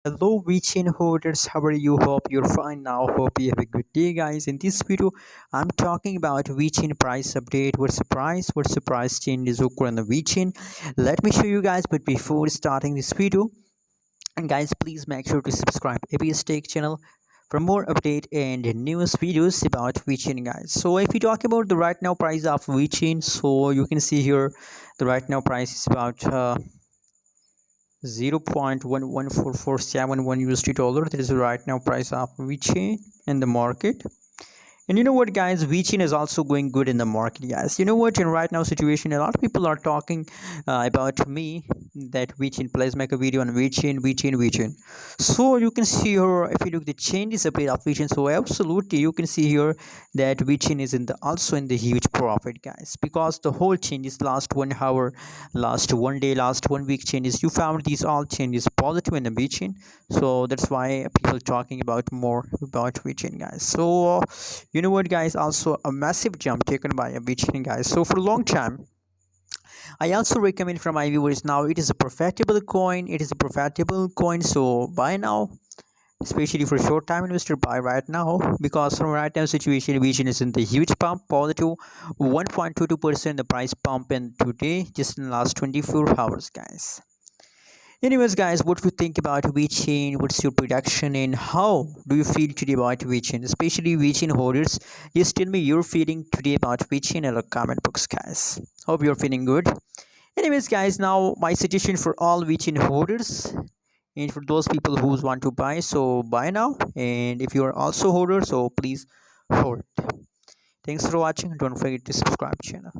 Hello Vechain holders, how are you? Hope you're fine now. Hope you have a good day, guys. In this video, I'm talking about Vechain price update. What's the price changes occur on the Vechain? Let me show you guys, but before starting this video, and guys, please make sure to subscribe ABS Tech channel for more update and news videos about Vechain, guys. So if we talk about the right now price of Vechain, so you can see here the right now price is about 0.114471 USD dollar. That is the right now price of Vechain in the market. And you know what, guys? Vechain is also going good in the market, guys. You know what? In right now situation, a lot of people are talking about me that Vechain. Please make a video on Vechain. So you can see here, if you look the changes a bit of Vechain, so absolutely you can see here that Vechain is in the also in the huge profit, guys, because the whole changes last 1 hour, last one day, last 1 week changes. You found these all changes positive in the Vechain, so that's why people talking about more about Vechain, guys. So you know what, guys, also a massive jump taken by a Vechain, guys. So for a long time I also recommend from my viewers, now it is a profitable coin, so buy now, especially for short time investor, buy right now, because from right now situation Vechain is in the huge pump, positive 1.22% the price pump in today, just in the last 24 hours, guys. Anyways, guys, what do you think about Vechain? What's your prediction and how do you feel today about Vechain? Especially Vechain holders, just tell me your feeling today about Vechain in the comment box, guys. Hope you're feeling good. Anyways, guys, now my suggestion for all Vechain holders and for those people who want to buy, so buy now. And if you are also holder, so please hold. Thanks for watching. Don't forget to subscribe channel.